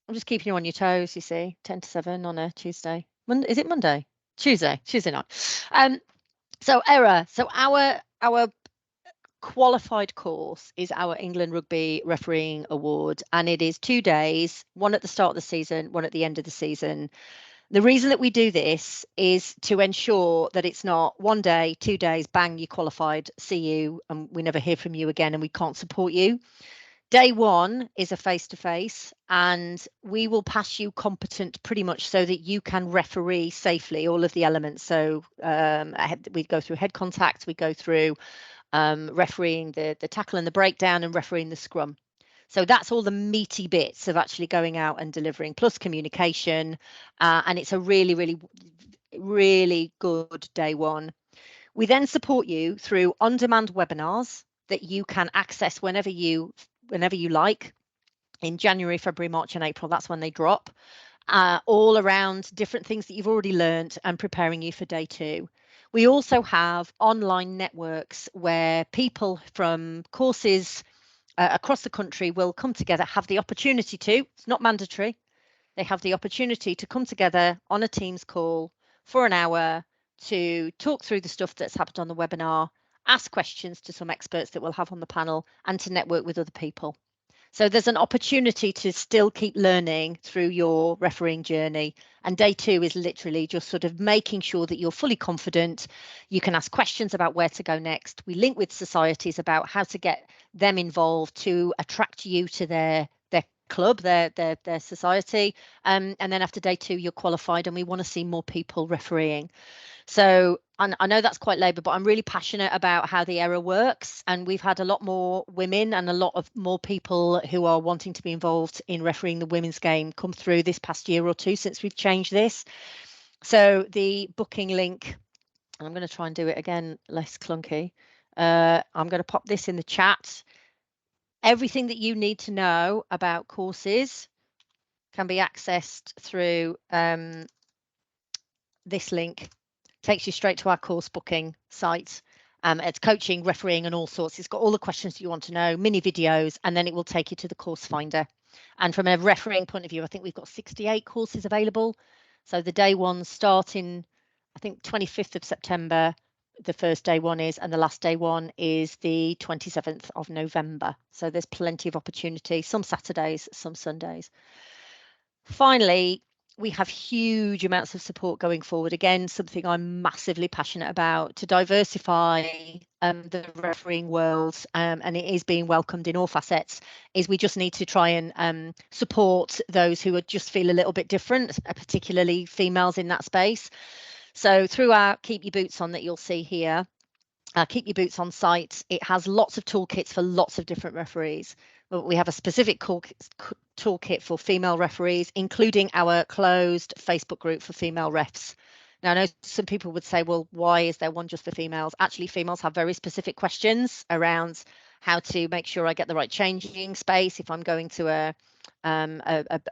I'm just keeping you on your toes, you see, 10 to 7 on a Tuesday. Is it Monday? Tuesday night. So error. So our qualified course is our England Rugby Refereeing Award, and it is 2 days, one at the start of the season, one at the end of the season. The reason that we do this is to ensure that it's not 1 day, 2 days, bang, you qualified, see you, and we never hear from you again and we can't support you. Day one is a face-to-face, and we will pass you competent pretty much so that you can referee safely all of the elements. So we go through head contact, we go through refereeing the tackle and the breakdown, and refereeing the scrum. So that's all the meaty bits of actually going out and delivering, plus communication. And it's a really, really, really good day one. We then support you through on-demand webinars that you can access whenever you like, in January, February, March and April. That's when they drop, all around different things that you've already learned and preparing you for day two. We also have online networks where people from courses across the country will come together, have the opportunity to, it's not mandatory, they have the opportunity to come together on a Teams call for an hour to talk through the stuff that's happened on the webinar, ask questions to some experts that we'll have on the panel, and to network with other people. So there's an opportunity to still keep learning through your refereeing journey. And day two is literally just sort of making sure that you're fully confident. You can ask questions about where to go next. We link with societies about how to get them involved to attract you to their club, their society. And then after day two, you're qualified, and we want to see more people refereeing. So I know that's quite labour, but I'm really passionate about how the error works, and we've had a lot more women and a lot of more people who are wanting to be involved in refereeing the women's game come through this past year or two since we've changed this. So the booking link, and I'm going to try and do it again less clunky. I'm going to pop this in the chat. Everything that you need to know about courses can be accessed through this link. Takes you straight to our course booking site. It's coaching, refereeing and all sorts. It's got all the questions that you want to know, mini videos, and then it will take you to the course finder. And from a refereeing point of view, I think we've got 68 courses available. So the day ones start in, I think, 25th of September, the first day one is, and the last day one is the 27th of November. So there's plenty of opportunity, some Saturdays, some Sundays. Finally, we have huge amounts of support going forward. Again, something I'm massively passionate about, to diversify the refereeing world, and it is being welcomed in all facets, is we just need to try and support those who just feel a little bit different, particularly females in that space. So through our Keep Your Boots On that you'll see here, Keep Your Boots On site, it has lots of toolkits for lots of different referees. We have a specific toolkit for female referees, including our closed Facebook group for female refs. Now, I know some people would say, well, why is there one just for females? Actually, females have very specific questions around how to make sure I get the right changing space if I'm going to a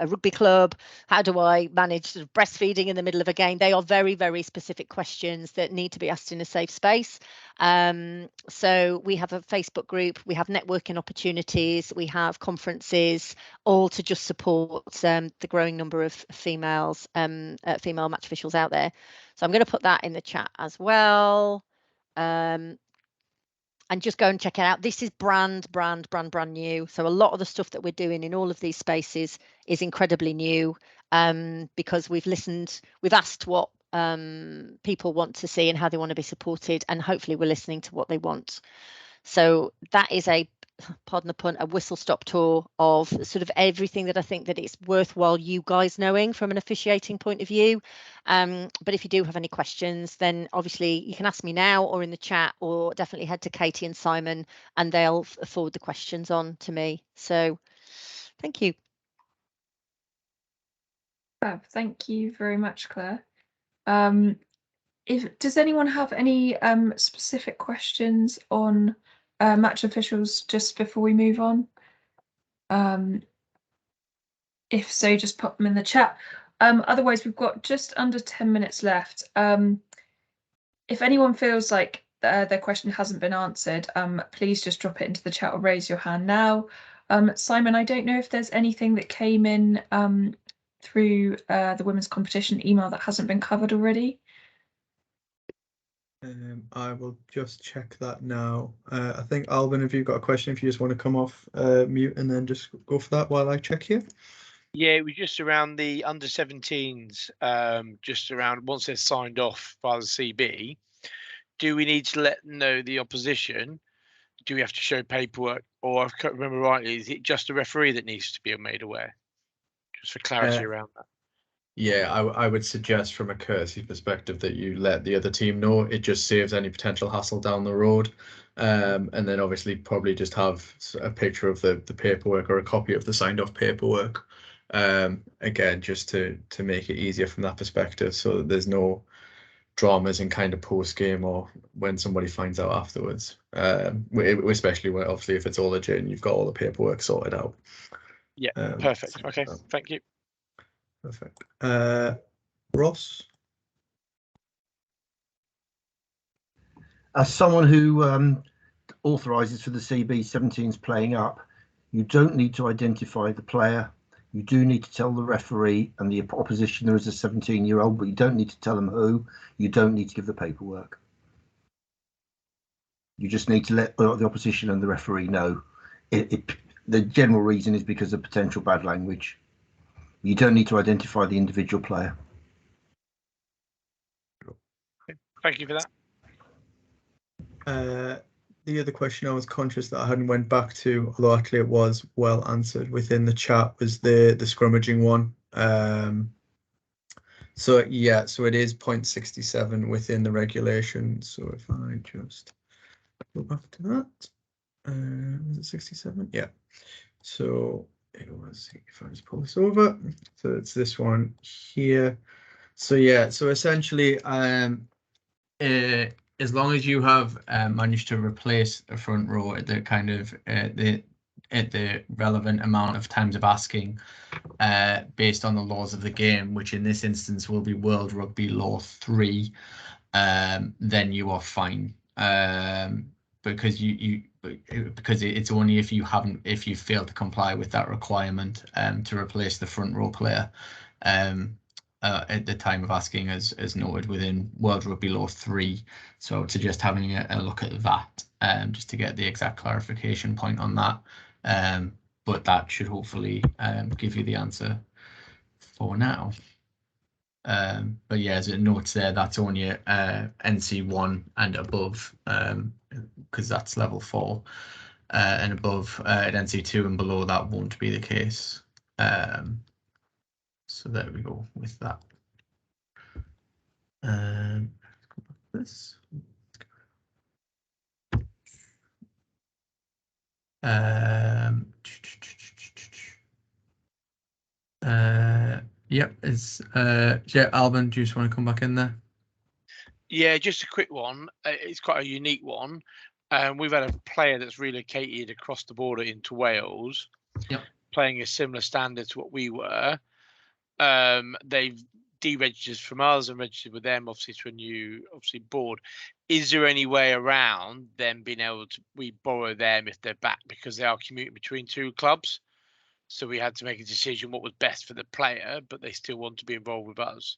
rugby club. How do I manage sort of breastfeeding in the middle of a game? They are very, very specific questions that need to be asked in a safe space. So we have a Facebook group, we have networking opportunities, we have conferences, all to just support the growing number of females, female match officials out there. So I'm going to put that in the chat as well. And just go and check it out. This is brand new. So a lot of the stuff that we're doing in all of these spaces is incredibly new, because we've asked what people want to see and how they want to be supported, and hopefully we're listening to what they want. So that is a, pardon the pun, a whistle-stop tour of sort of everything that I think that it's worthwhile you guys knowing from an officiating point of view. But if you do have any questions, then obviously you can ask me now or in the chat, or definitely head to Katie and Simon and they'll forward the questions on to me. So thank you. Thank you very much, Claire. Does anyone have any specific questions on match officials just before we move on? If so, just pop them in the chat. Otherwise, we've got just under 10 minutes left. If anyone feels like their question hasn't been answered, please just drop it into the chat or raise your hand now. Simon, I don't know if there's anything that came in through the women's competition email that hasn't been covered already. I will just check that now. I think, Alvin, if you've got a question, if you just want to come off mute and then just go for that while I check here. Yeah, it was just around the under 17s, just around once they're signed off by the CB. Do we need to let them know the opposition? Do we have to show paperwork? Or, if I can't remember rightly, is it just a referee that needs to be made aware? Just for clarity around that. Yeah, I would suggest from a courtesy perspective that you let the other team know. It just saves any potential hassle down the road. And then obviously probably just have a picture of the paperwork or a copy of the signed off paperwork. Again, just to make it easier from that perspective, so that there's no dramas in kind of post game or when somebody finds out afterwards. Especially when obviously if it's all legit and you've got all the paperwork sorted out. Yeah, perfect. Okay, thank you. Perfect. Ross? As someone who authorises for the CB17s playing up, you don't need to identify the player. You do need to tell the referee and the opposition there is a 17-year-old, but you don't need to tell them who. You don't need to give the paperwork. You just need to let the opposition and the referee know. The general reason is because of potential bad language. You don't need to identify the individual player. Thank you for that. The other question I was conscious that I hadn't went back to, although actually it was well answered within the chat, was the scrummaging one. So yeah, so it is 0.67 within the regulation. So if I just go back to that, was it 67? Yeah. So it was, if I just pull this over, so it's this one here. So yeah, so essentially as long as you have managed to replace a front row at the kind of at the relevant amount of times of asking, based on the laws of the game, which in this instance will be World Rugby Law 3, then you are fine. Because because it's only if you fail to comply with that requirement to replace the front row player at the time of asking, as noted within World Rugby Law 3. So I would suggest having a look at that just to get the exact clarification point on that. But that should hopefully give you the answer for now. But yeah, as it notes there, that's only NC1 and above, because that's level 4, and above at NC2 and below that won't be the case. So there we go with that. This. Yep, yeah, Alban, do you just want to come back in there? Yeah, just a quick one. It's quite a unique one. We've had a player that's relocated across the border into Wales, Yep. playing a similar standard to what we were. They've deregistered from us and registered with them, obviously, to a new board. Is there any way around them being able to we borrow them if they're back, because they are commuting between 2 clubs? So we had to make a decision what was best for the player, but they still want to be involved with us.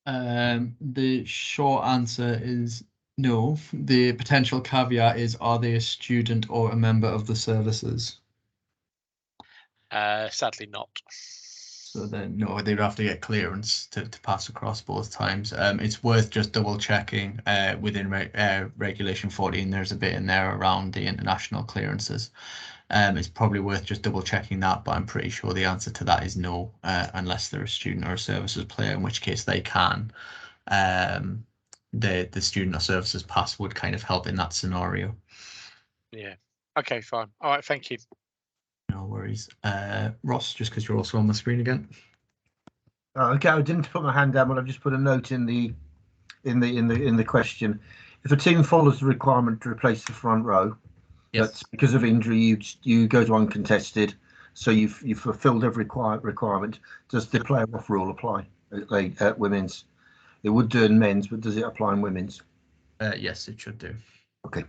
The short answer is no. The potential caveat is, are they a student or a member of the services? Sadly not. So then, no, they'd have to get clearance to pass across both times. It's worth just double checking within Regulation 14. There's a bit in there around the international clearances. It's probably worth just double checking that, but I'm pretty sure the answer to that is no, unless they're a student or a services player, in which case they can. The student or services pass would kind of help in that scenario. Yeah. Okay, fine. All right, thank you. No worries. Ross, just because you're also on the screen again. Okay, I didn't put my hand down, but I've just put a note in the question. If a team follows the requirement to replace the front row, yes, that's because of injury, you go to uncontested, so you've fulfilled every requirement. Does the player off rule apply at women's? It would do in men's, but does it apply in women's? Yes, it should do. Okay,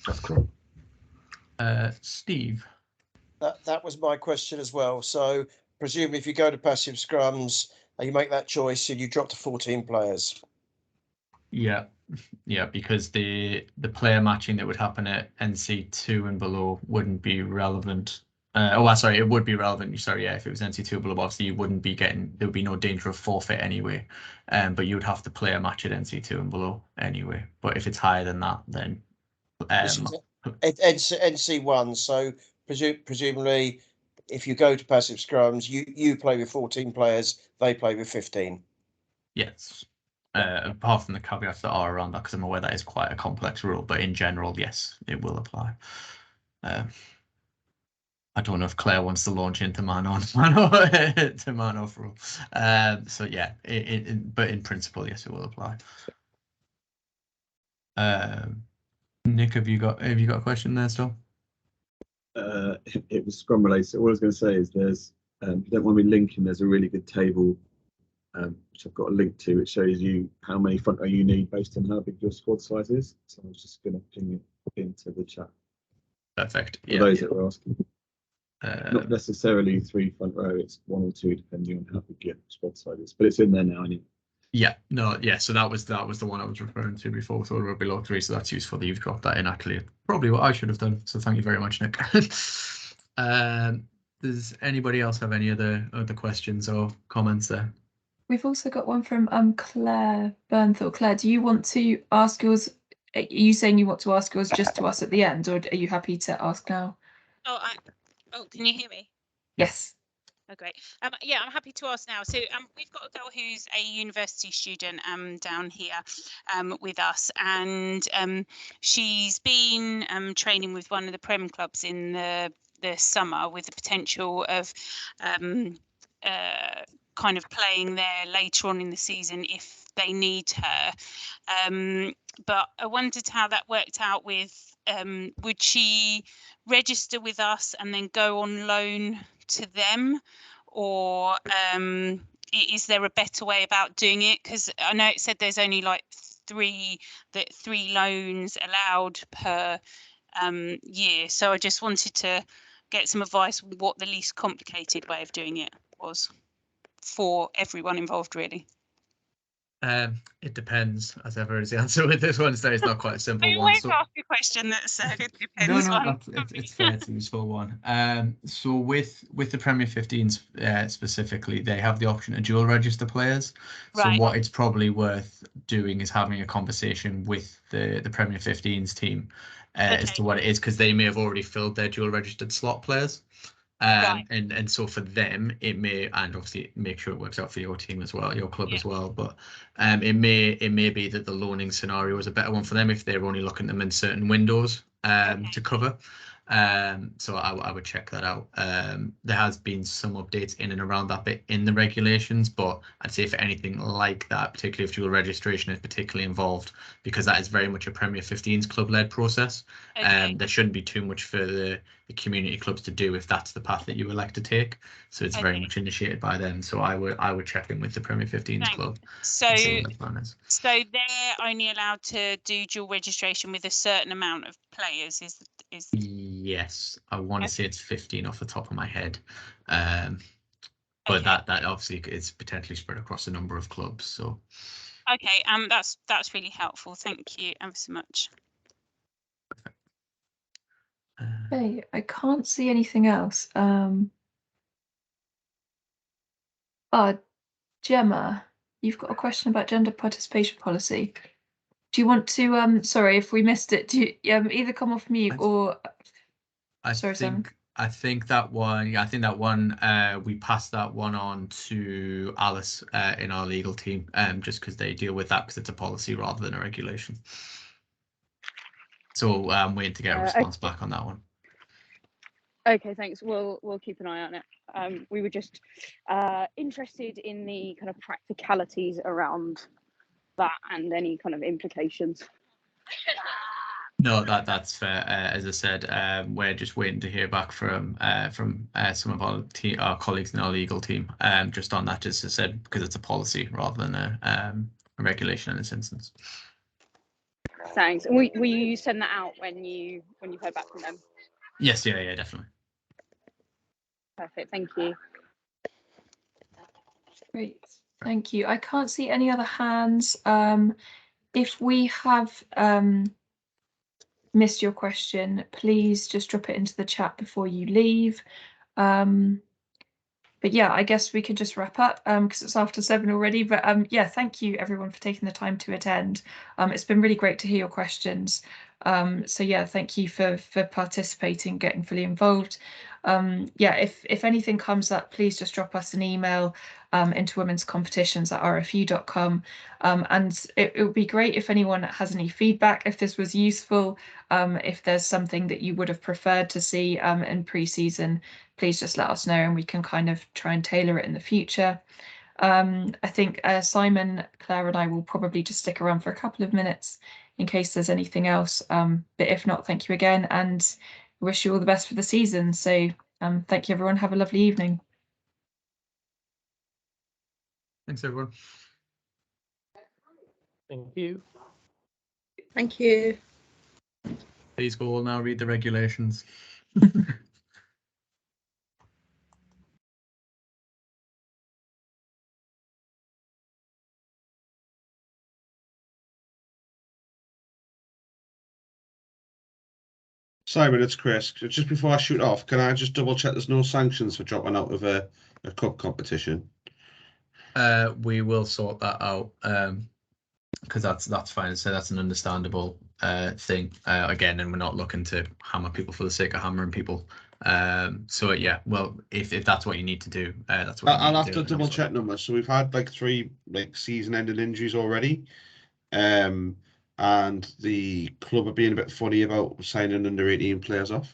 that's clear. Steve. That was my question as well. So presumably if you go to passive scrums, you make that choice and you drop to 14 players. Yeah, because the player matching that would happen at NC2 and below wouldn't be relevant. Sorry, it would be relevant. Sorry, yeah, if it was NC2 below, obviously you wouldn't be getting, there would be no danger of forfeit anyway. But you would have to play a match at NC2 and below anyway. But if it's higher than that, then NC1. So presumably, if you go to passive scrums, you play with 14 players, they play with 15. Yes. Apart from the caveats that are around that, because I'm aware that is quite a complex rule, but in general, yes, it will apply. I don't know if Claire wants to launch into man off rule. So yeah, but in principle, yes, it will apply. Nick, have you got a question there still? It was scrum related. So all I was going to say is there's, if you don't want me linking, there's a really good table which I've got a link to. It shows you how many front row you need based on how big your squad size is. So I was just going to ping it into the chat. Perfect. For those that were asking. Not necessarily 3 front row, it's 1 or 2 depending on how big your squad size is, but it's in there now anyway. Yeah, no, yeah, so that was the one I was referring to before, so we're below 3, so that's useful that you've dropped that in. Actually, probably what I should have done, so thank you very much, Nick. Does anybody else have any other questions or comments there? We've also got one from Claire Bernthal. Claire, do you want to ask yours? Are you saying you want to ask yours just to us at the end, or are you happy to ask now? Oh, can you hear me? Yes. Oh, great. Yeah, I'm happy to ask now. So we've got a girl who's a university student down here with us, and she's been training with one of the Prem clubs in the summer with the potential of kind of playing there later on in the season if they need her. But I wondered how that worked out with, would she register with us and then go on loan to them, or is there a better way about doing it? Because I know it said there's only like three loans allowed per year, so I just wanted to get some advice what the least complicated way of doing it was for everyone involved, really. It depends, as ever is the answer with this one. So it's not quite a simple I one. always So ask a question that's it no, depends on. it's fair. It's a useful one. So with the Premier 15s specifically, they have the option to dual register players. So Right. what it's probably worth doing is having a conversation with the Premier 15s team as to what it is, because they may have already filled their dual registered slot players. And so for them it may, and obviously make sure it works out for your team as well, your club as well, but it may be that the loaning scenario is a better one for them if they're only looking at them in certain windows to cover. So I would check that out. There has been some updates in and around that bit in the regulations, but I'd say for anything like that, particularly if dual registration is particularly involved, because that is very much a Premier 15s club-led process, there shouldn't be too much for the community clubs to do if that's the path that you would like to take. So it's very much initiated by them. So I would check in with the Premier 15s club. So and see what the plan is. so they're only allowed to do dual registration with a certain amount of players. Is Yes, I want to say it's 15 off the top of my head, but that obviously is potentially spread across a number of clubs. So okay, that's really helpful. Thank you ever so much. Okay, I can't see anything else. Gemma, you've got a question about gender participation policy. Do you want to, sorry if we missed it, do you either come off mute or... I think that one, we passed that one on to Alice in our legal team, just because they deal with that because it's a policy rather than a regulation. So I'm waiting to get a response back on that one. Okay, thanks. We'll keep an eye on it. We were just interested in the kind of practicalities around that and any kind of implications. No, that's fair. As I said, we're just waiting to hear back from some of our colleagues in our legal team, just on that, just as I said, because it's a policy rather than a regulation in this instance. Thanks. And will you send that out when you've heard back from them? Yes, yeah, definitely. Perfect. Thank you. Great. Thank you. I can't see any other hands. If we have missed your question, please just drop it into the chat before you leave. But yeah, I guess we could just wrap up because it's after 7 already. But yeah, thank you everyone for taking the time to attend. It's been really great to hear your questions. So yeah, thank you for participating, getting fully involved. Yeah, if anything comes up, please just drop us an email into womenscompetitions@rfu.com. And it would be great if anyone has any feedback, if this was useful, if there's something that you would have preferred to see in pre-season, please just let us know and we can kind of try and tailor it in the future. I think Simon, Claire and I will probably just stick around for a couple of minutes in case there's anything else. But if not, thank you again and wish you all the best for the season. So thank you everyone. Have a lovely evening. Thanks everyone. Thank you. Thank you. Please go all now read the regulations. Simon, it's Chris. Just before I shoot off, can I just double check there's no sanctions for dropping out of a cup competition? We will sort that out because that's fine. So that's an understandable thing again, and we're not looking to hammer people for the sake of hammering people. So yeah, well, if that's what you need to do, that's what I'll have to double check numbers. So we've had like 3 season-ending injuries already, and the club are being a bit funny about signing under 18 players off.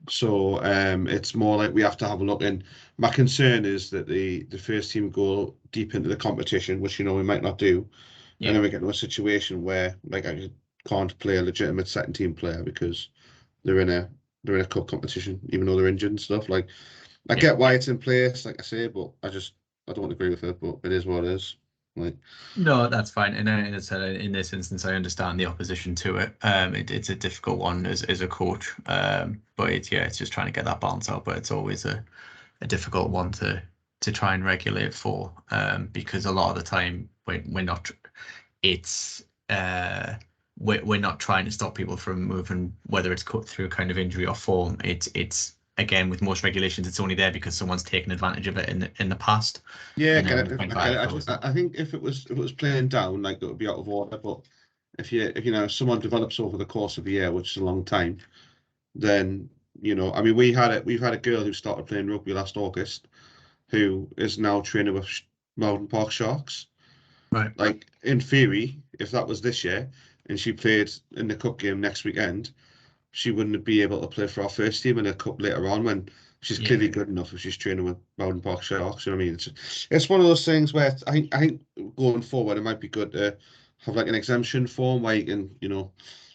So it's more like we have to have a look. And my concern is that the first team go deep into the competition, which we might not do, and then we get into a situation where like I can't play a legitimate second team player because they're in a cup competition, even though they're injured and stuff. Like I get why it's in place, like I say, but I don't agree with it. But it is what it is. Like, no, that's fine. And as I said, in this instance, I understand the opposition to it. It's a difficult one as a coach, but it's just trying to get that balance out. But it's always a difficult one to to try and regulate for, because a lot of the time we're not. It's we're not trying to stop people from moving, whether it's cut through kind of injury or form. It's again, with most regulations, it's only there because someone's taken advantage of it in the past. Yeah, And I then get it. went I by get it, it. I think if it was playing down, like, it would be out of order. But if you know, someone develops over the course of a year, which is a long time, then, you know, I mean, we've had a girl who started playing rugby last August, who is now training with Mountain Park Sharks. Right. Like, in theory, if that was this year and she played in the cup game next weekend, she wouldn't be able to play for our first team in a cup later on, when she's clearly good enough if she's training with Mountain Park Sharks. You know what I mean? It's one of those things where I think going forward it might be good to have like an exemption form where you can, you know,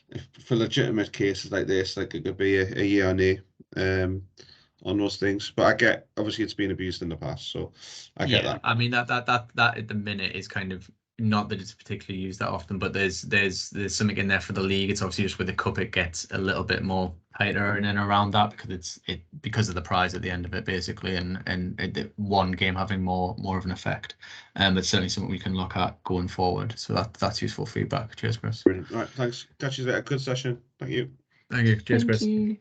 if for legitimate cases like this, like it could be a year or nay on those things. But I get, obviously it's been abused in the past, so I get that. I mean that at the minute is kind of, not that it's particularly used that often, but there's something in there for the league. It's obviously just with the cup it gets a little bit more tighter in and around that, because of the prize at the end of it, basically, and one game having more of an effect. It's certainly something we can look at going forward. So that's useful feedback. Cheers, Chris. Brilliant. Right, thanks. Catch you later. Good session. Thank you. Thank you. Cheers, Chris. Thank you.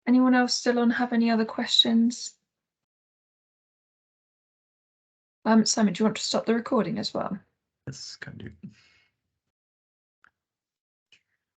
Anyone else still on have any other questions? Simon, do you want to stop the recording as well? Yes, can do.